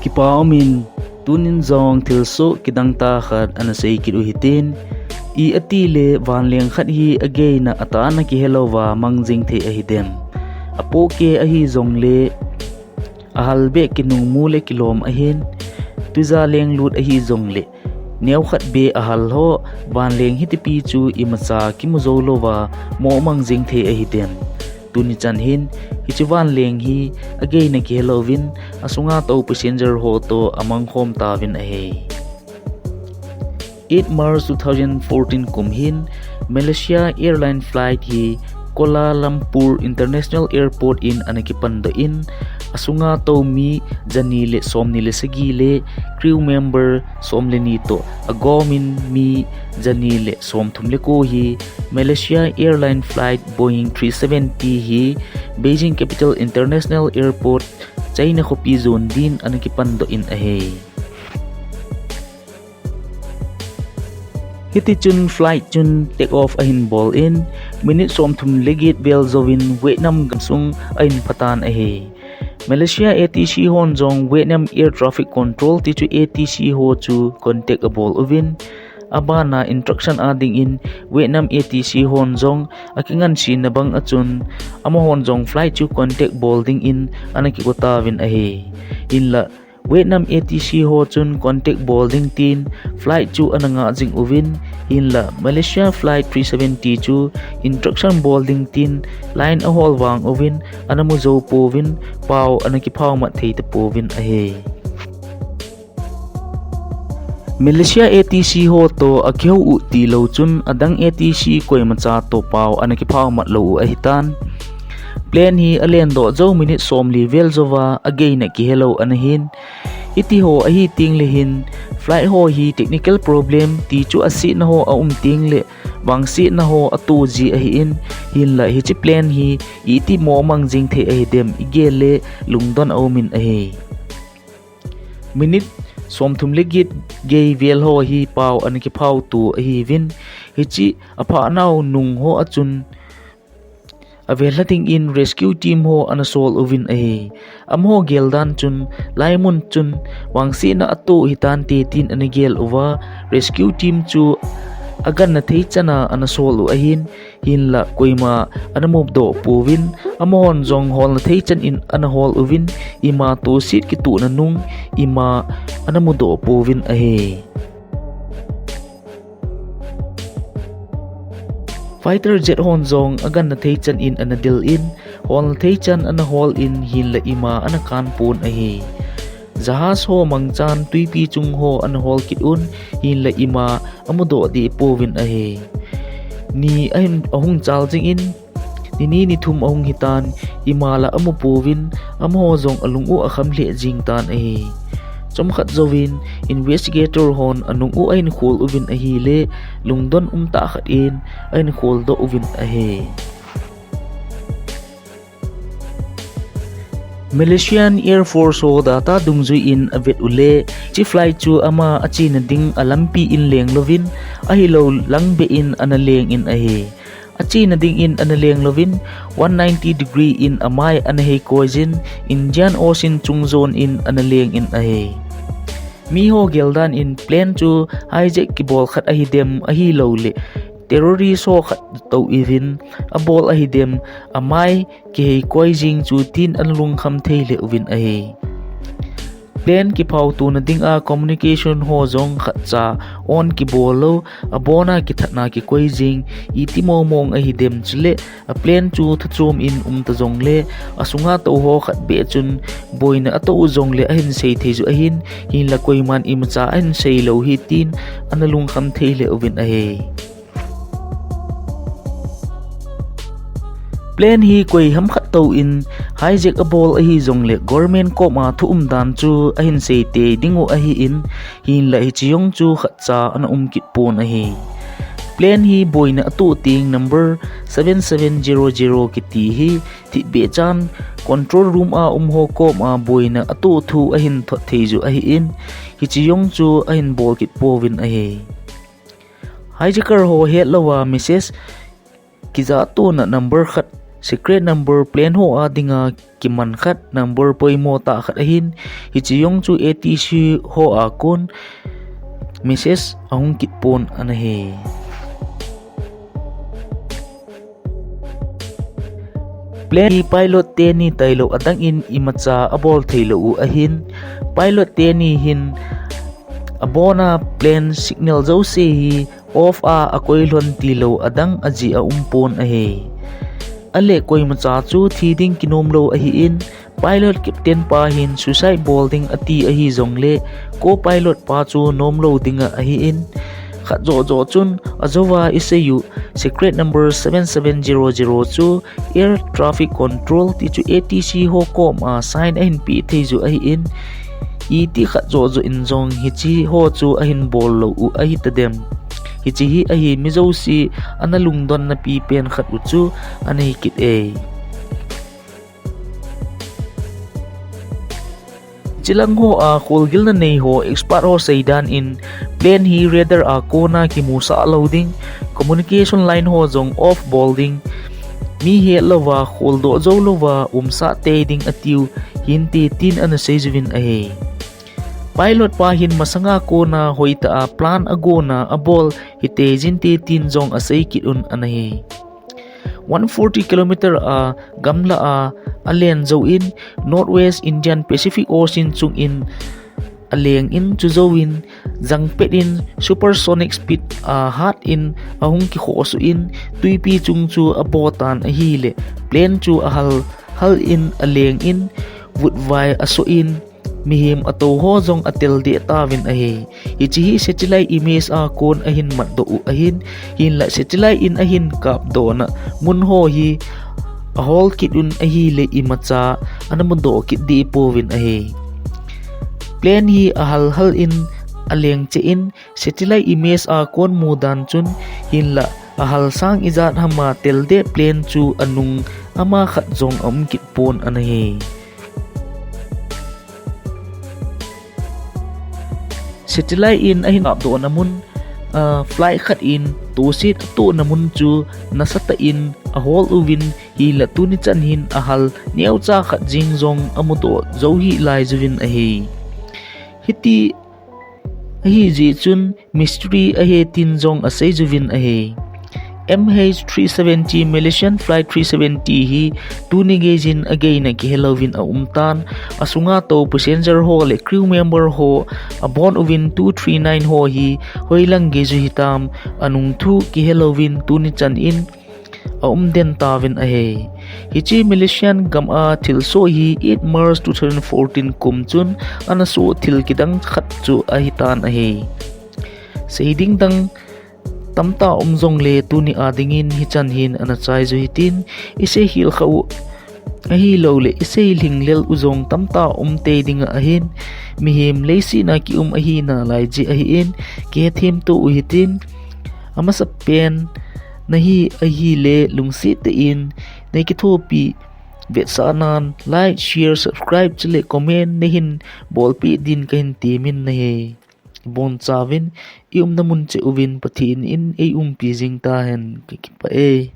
Kipaomin tunin zong tilso kidang ta khat anasay kiduhitin I atile vanleng khat hi agay na atana ki helowa mangjing the ahidem apo ke ahi zongle ahalbe kinung mule kilom ahin tuza leng lut ahi zongle neu khat be ahal ho vanleng hitipi chu imacha kimuzolowa mo mangjing the ahidem tuni chan hin hichiwan leng hi agay na ki helovin asunga to passenger ho to amang khom tawin ahe 8 March 2014 kumhin Malaysia airline flight hi Kuala Lumpur International Airport in anakipando in asunga to mi janile somnile sagile crew member somle nito agomin mi janile som thumle ko hi Malaysia airline flight Boeing 370 hi Beijing Capital International Airport China Kopi zone din anakipando in ahe hiti chun flight chun take off ahin ball in minute som thum legit bel zovin Vietnam gamsung ahin patan ahe Malaysia ATC hon jong Vietnam Air Traffic Control ti chu ATC ho chu contact a ball ovin abana instruction ading in Vietnam ATC hon jong akingan sin na bang achun amo hon jong flight chu contact boarding in anaki kotawin ahe inla Vietnam ATC ho chun contact boarding tin flight chu ananga jing ovin hinla Malaysia flight 370 chu instruction boarding tin line a hol wang ovin anamu zo povin pau anaki phau mat thei te povin ahe Malaysia ATC ho to akheu u ti lo chun adang ATC koi macha to pau anaki phau mat lo ahitan plane hi alen do zo minute som level zova again na ki hello anahin iti ho ahi ting le hin flight ho hi technical problem ti chu asi na ho a ting le wangsi na ho atu ji ahi in hin la hi chi plane hi iti mo mangjing the ahi dem igele lungdon aumin ahi minute som thum legit gei vel ho hi pau anki phau tu ahi win hi chi apha naw nung ho achun avelating in rescue team ho anasol ovin ahe amho geldan chun laimun chun wangsi na atu hitan te tin anigel over rescue team chu agan na thei chana anasol ahin hinla koima anamob do povin amon jong hol na thei chan in anahol ovin ima to sit ki tu na nung ima anamudo povin ahe fighter jet hon zong agan na thei chan in anadil in hol thei chan ana hol in hin la ima ana kan pon ahe jahas ho mangchan tuipi chung ho ana hol kit un hin la ima amudo di povin ahe ni ahin ahung chal jing in ni thum ahung hitan imala amu povin amho zong alungu akham le jing tan ahe chom khat zovin investigator hon anung u ain khol uvin ahi le lungdon ta khat in ain khol do uvin ahe Malaysian Air Force ho data dumzui in avet ule chi flight chu ama achi na ding alampi in leng lovin ahi lo langbe in analeng in ahe achi na ding in analeng lovin 190 degree in amai anahe koizin Indian Ocean chung zone in analeng in ahe mi ho geldan in plane chu hijack ki bol khat ahi dem ahi lo le terrorist ho khat to even a bol ahi dem amai ke koi jing chu tin anlung kham thei le uvin ahi plane ki phau tu na ding a communication ho jong khat cha on ki bolo abona ki thatna ki koi jing iti mo mong ahi dem chule a plane chu thachom in ta jong le asunga to ho khat be chun boina ato jong le ahin sei theju ahin hin la koi man imcha an sei lo hi tin analung kham thei le uvin ahe plane hi koi ham khat to in hijack a ball ahi jong le government ko ma thu dan chu ahin sei te dingo ahi in hin la hi chiong chu khat cha an kit pon ahi plane hi boina atu ting number 7700 ki ti hi ti be chan control room a ho ko ma boina atu thu ahin tho theju ahi in hi chiong chu ahin ball kit povin ahi hijacker ho het lawa message kiza to na number khat secret number plan ho adinga kiman khat number poi mo ta khat ahin hi chiyong chu ATC ho akon message ahung kit pon anahe plan pilot te ni tailo adang in imatsa abol thailo u ahin pilot te ni hin abona plan signal zo se hi off a akoilon tilo adang aji a umpon ahe ale koi macha chu thiding kinomlo ahi in pilot captain pa hin suicide boarding ati ahi zongle co pilot pa chu nomlo dinga ahi in khat zo chun azowa isayu secret number 7700 air traffic control ti chu ATC ho kom a sign ahin pi theju ahi in iti khat zo in zong hichi ho chu ahin bol lo u ahi tadem hichi hi ahi mizo si analung don na pi pen khat u chu anahi kit e chilang ho a khulgil na nei ho expert ho saidan in plan hi radar a kona ki musa loading communication line ho jong off bolding mi he lova khuldo zo lova umsa te ding atiu hinti tin ana sejuvin ahe pilot pa hin masanga kona hoita a plan agona abol hite jinti tin jong asai kitun anahe 140 km a gamla a alen zo in northwest Indian Pacific Ocean chung in aleng in chu zo in jangpet in supersonic speed a hat in ahung ki khosu in tuipi chung chu abotan a hile plane chu a hal in aleng in woodwai aso in mihim ato ho jong atel de tawin ahe hichi satellite image a kon ahin matdo u ahin hin la satellite in ahin kap do na mun ho hi a hol kidun ahi le imacha anamundo kid di povin ahe plane hi a hal in aleng che in satellite image a kon mudan chun hin la a hal sang izat hama tel de plane chu anung ama khat jong kit pon anahe satellite in ahin up do namun fly khat in to sit to namun chu nasata in a hole uvin hi la tuni chan hin a hal niau cha khat jing jong amudo zo hi lai juvin ahe hiti ahi ji chun mystery ahe tin jong asai juvin ahe MH370 Malaysian Flight 370 hi tuni gejin again ki helovin a umtan asunga to passenger ho le crew member ho abon uvin 239 ho hi Hoilang geju hitam anung thu ki helovin tuni chan in a umden tawin ahe hichi Malaysian gam a thilso hi 8 March 2014 kumchun anaso thil kidang khat chu a hitan ahe seiding dang tamta umzong le tuni adingin hichan hin anachai zo hitin ise hil khau ahi lo le ise linglel uzong tamta umte dinga ahin mihim leisi na ki ahi na lai ji ahin ke them to uhitin ama sa pen nahi ahi le lungsi te in nei ki thopi bet sanan like share subscribe chile comment nehin bolpi din kahin timin nahe bon chawin namun che uvin pathin in ei pijing ta hen ki pa e